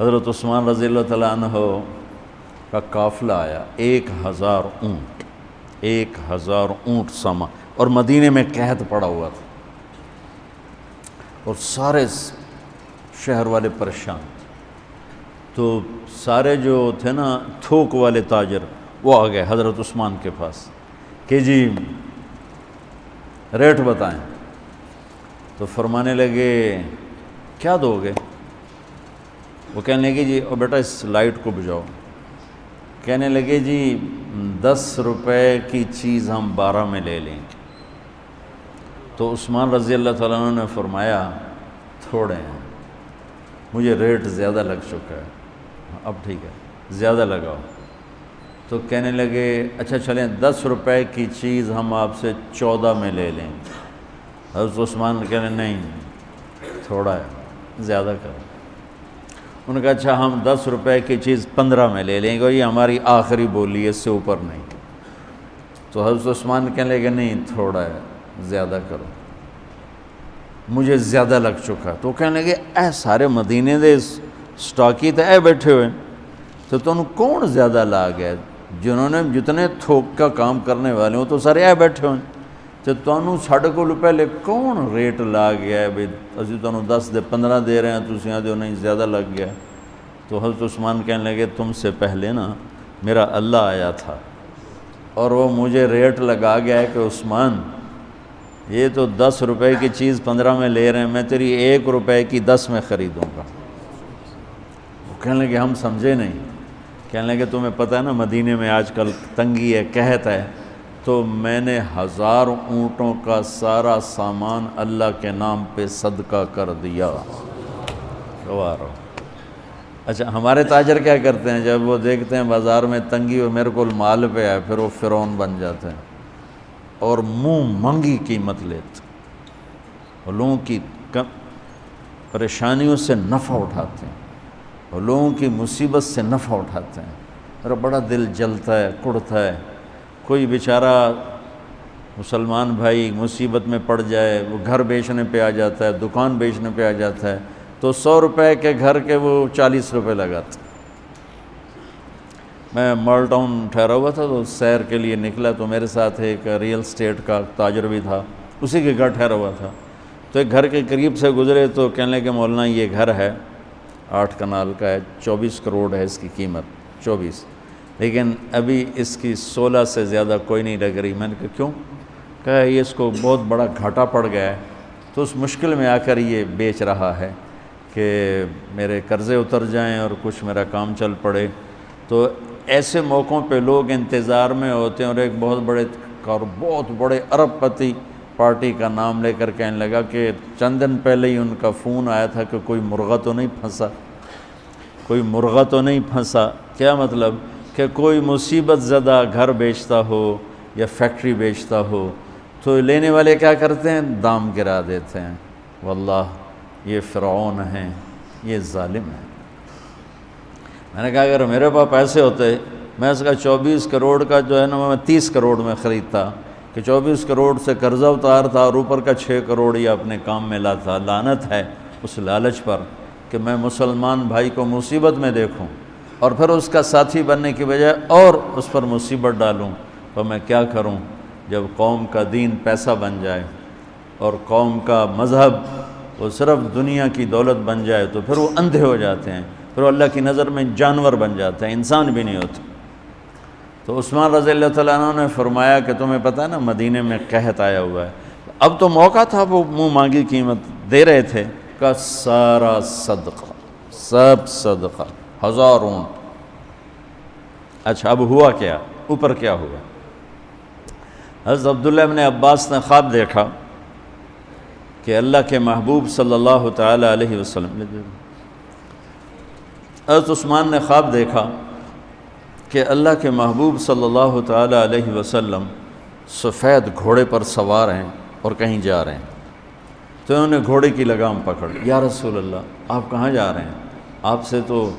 حضرت عثمان رضی اللہ تعالیٰ عنہ کا قافلہ آیا، 1000 اونٹ، 1000 اونٹ سامان، اور مدینے میں قحط پڑا ہوا تھا، اور سارے شہر والے پریشان تھے۔ تو سارے جو تھے نا تھوک والے تاجر، وہ آ گئے حضرت عثمان کے پاس کہ جی ریٹ بتائیں۔ تو فرمانے لگے کیا دو گے؟ وہ کہنے لگے جی او بیٹا اس لائٹ کو بجھاؤ۔ کہنے لگے جی 10 روپے کی چیز ہم 12 میں لے لیں گے۔ تو عثمان رضی اللہ تعالیٰ عنہ نے فرمایا تھوڑے ہیں، مجھے ریٹ زیادہ لگ چکا ہے، اب ٹھیک ہے زیادہ لگاؤ۔ تو کہنے لگے اچھا چلیں 10 روپے کی چیز ہم آپ سے 14 میں لے لیں گے۔ حضرت عثمان کہنے نہیں تھوڑا ہے زیادہ کرو۔ انہوں نے کہا اچھا ہم 10 روپے کی چیز 15 میں لے لیں گے، یہ ہماری آخری بولی ہے، اس سے اوپر نہیں۔ تو حضرت عثمان کہنے لگے نہیں تھوڑا ہے زیادہ کرو، مجھے زیادہ لگ چکا۔ تو کہنے لگے اے سارے مدینے دے سٹاکی تے اے بیٹھے ہوئے، تو تم کون زیادہ لا گئے؟ جنہوں نے جتنے تھوک کا کام کرنے والے ہوں تو سارے اے بیٹھے ہوئے، تو تمہیں ساڑھے کو پہلے کون ریٹ لا گیا ہے بھئی اسی تمہیں 10 دے 15 دے رہے ہیں، تسی یہاں جو نہیں زیادہ لگ گیا۔ تو حضرت عثمان کہنے لگے تم سے پہلے نا میرا اللہ آیا تھا اور وہ مجھے ریٹ لگا گیا ہے کہ عثمان یہ تو 10 روپے کی چیز 15 میں لے رہے ہیں، میں تیری 1 روپے کی 10 میں خریدوں گا۔ وہ کہنے لگے ہم سمجھے نہیں۔ کہنے لگے تمہیں پتہ ہے نا مدینے میں آج کل تنگی ہے، قحط ہے، تو میں نے 1000 اونٹوں کا سارا سامان اللہ کے نام پہ صدقہ کر دیا۔ گوار ہو۔ اچھا ہمارے تاجر کیا کرتے ہیں؟ جب وہ دیکھتے ہیں بازار میں تنگی اور میرے کو مال پہ ہے، پھر وہ فرعون بن جاتے ہیں اور منہ مانگی قیمت لیتے ہیں، اور لوگوں کی پریشانیوں سے نفع اٹھاتے ہیں، اور لوگوں کی مصیبت سے نفع اٹھاتے ہیں۔ میرا بڑا دل جلتا ہے، کڑتا ہے، کوئی بیچارہ مسلمان بھائی مصیبت میں پڑ جائے، وہ گھر بیچنے پہ آ جاتا ہے، دکان بیچنے پہ آ جاتا ہے، تو 100 روپے کے گھر کے وہ 40 روپے لگاتے۔ میں مال ٹاؤن ٹھہرا ہوا تھا تو سیر کے لیے نکلا، تو میرے ساتھ ایک ریئل اسٹیٹ کا تاجر بھی تھا، اسی کے گھر ٹھہرا ہوا تھا۔ تو ایک گھر کے قریب سے گزرے تو کہنے لگے مولانا یہ گھر ہے 8 کنال کا ہے، 24 کروڑ ہے اس کی قیمت، 24، لیکن ابھی اس کی 16 سے زیادہ کوئی نہیں لگ رہی۔ میں نے کہا کیوں؟ کہا یہ اس کو بہت بڑا گھاٹا پڑ گیا ہے، تو اس مشکل میں آ کر یہ بیچ رہا ہے کہ میرے قرضے اتر جائیں اور کچھ میرا کام چل پڑے۔ تو ایسے موقعوں پہ لوگ انتظار میں ہوتے ہیں، اور ایک بہت بڑے ارب پتی پارٹی کا نام لے کر کہنے لگا کہ چند دن پہلے ہی ان کا فون آیا تھا کہ کوئی مرغہ تو نہیں پھنسا، کوئی مرغہ تو نہیں پھنسا۔ کیا مطلب؟ کہ کوئی مصیبت زدہ گھر بیچتا ہو یا فیکٹری بیچتا ہو تو لینے والے کیا کرتے ہیں؟ دام گرا دیتے ہیں۔ واللہ یہ فرعون ہیں، یہ ظالم ہیں۔ میں نے کہا اگر میرے پاس پیسے ہوتے میں اس کا 24 کروڑ کا جو ہے نا میں 30 کروڑ میں خریدتا، کہ 24 کروڑ سے قرضہ اتارتا اور اوپر کا 6 کروڑ ہی اپنے کام میں لاتا۔ لعنت ہے اس لالچ پر کہ میں مسلمان بھائی کو مصیبت میں دیکھوں اور پھر اس کا ساتھی بننے کی بجائے اور اس پر مصیبت ڈالوں۔ تو میں کیا کروں؟ جب قوم کا دین پیسہ بن جائے اور قوم کا مذہب وہ صرف دنیا کی دولت بن جائے تو پھر وہ اندھے ہو جاتے ہیں، پھر وہ اللہ کی نظر میں جانور بن جاتے ہیں، انسان بھی نہیں ہوتے۔ تو عثمان رضی اللہ تعالیٰ عنہ نے فرمایا کہ تمہیں پتہ ہے نا مدینے میں قحط آیا ہوا ہے، اب تو موقع تھا، وہ منہ مانگی قیمت دے رہے تھے، کا سارا صدقہ، سب صدقہ، 1000 اونٹ۔ اچھا اب ہوا کیا؟ اوپر کیا ہوا؟ حضرت عبداللہ ابن عباس نے خواب دیکھا کہ اللہ کے محبوب صلی اللہ تعالی علیہ وسلم، حضرت عثمان نے خواب دیکھا کہ اللہ کے محبوب صلی اللہ تعالی علیہ وسلم سفید گھوڑے پر سوار ہیں اور کہیں جا رہے ہیں۔ تو انہوں نے گھوڑے کی لگام پکڑ لی، یا رسول اللہ آپ کہاں جا رہے ہیں؟ آپ سے تو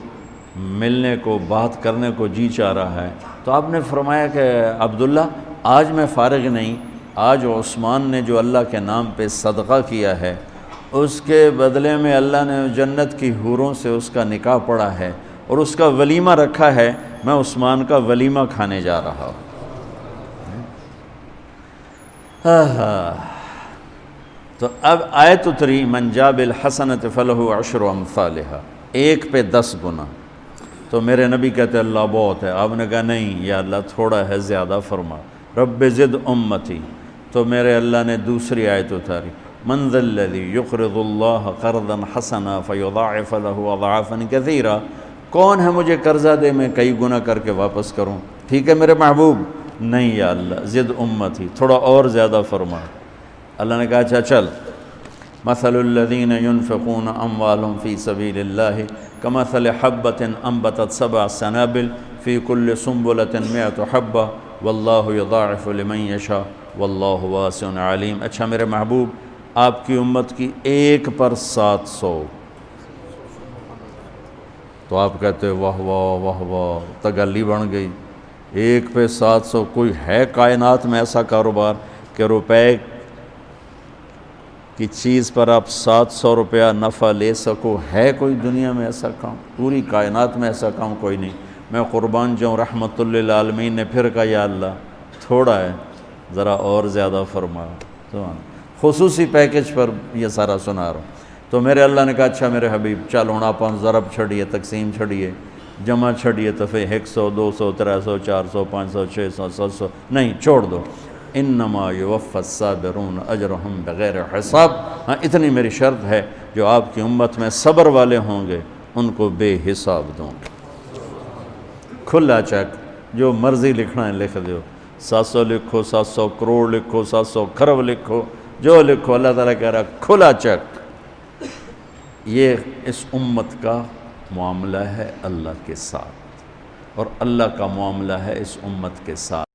ملنے کو بات کرنے کو جی چاہ رہا ہے۔ تو آپ نے فرمایا کہ عبداللہ آج میں فارغ نہیں، آج عثمان نے جو اللہ کے نام پہ صدقہ کیا ہے اس کے بدلے میں اللہ نے جنت کی حوروں سے اس کا نکاح پڑھا ہے اور اس کا ولیمہ رکھا ہے، میں عثمان کا ولیمہ کھانے جا رہا ہوں۔ تو اب آیت اتری من جاء بالحسنۃ فلہ عشر امثالھا، 1 پہ 10 گنا۔ تو میرے نبی کہتے اللہ بہت ہے، آپ نے کہا نہیں یا اللہ تھوڑا ہے، زیادہ فرما، رب زد امتی۔ تو میرے اللہ نے دوسری آیت اتاری، من ذا الذی یقرض اللہ قرضا حسنا فیضاعف له اضعافا کثیرا، کون ہے مجھے قرضہ دے میں کئی گنا کر کے واپس کروں؟ ٹھیک ہے میرے محبوب، نہیں یا اللہ زد امتی، تھوڑا اور زیادہ فرما۔ اللہ نے کہا اچھا چل، مثل الذین ينفقون اموالهم فی سبیل اللہ کمثل حبۃ انبتت 7 سنابل فی کل سنبلۃ 100 حبۃ واللہ یضاعف لمن یشاء واللہ واسع علیم۔ اچھا میرے محبوب، آپ کی امت کی 1 پر 700، تو آپ کہتے واہ واہ واہ واہ، تگلی بن گئی، 1 پہ 700۔ کوئی ہے کائنات میں ایسا کاروبار کہ روپے کی چیز پر آپ 700 روپیہ نفع لے سکو؟ ہے کوئی دنیا میں ایسا کام؟ پوری کائنات میں ایسا کام کوئی نہیں۔ میں قربان جاؤں، رحمت للعالمین نے پھر کہا یا اللہ تھوڑا ہے، ذرا اور زیادہ فرما۔ خصوصی پیکج پر یہ سارا سنا رہا ہوں۔ تو میرے اللہ نے کہا اچھا میرے حبیب چل ہوں آپ ضرب چھڑیے، تقسیم چھڑیے، جمع چھڑیے، تو پھر 100 200 300 400 500 600 700 نہیں، چھوڑ دو۔ انما یوفی الصابرون اجرہم بغیر حساب، ہاں اتنی میری شرط ہے، جو آپ کی امت میں صبر والے ہوں گے ان کو بے حساب دوں گا۔ کھلا چیک، جو مرضی لکھنا ہے لکھ دو، 700 لکھو، 700 کروڑ لکھو، 700 کھرب لکھو، جو لکھو، اللہ تعالیٰ کہہ رہا کھلا چیک۔ یہ اس امت کا معاملہ ہے اللہ کے ساتھ، اور اللہ کا معاملہ ہے اس امت کے ساتھ۔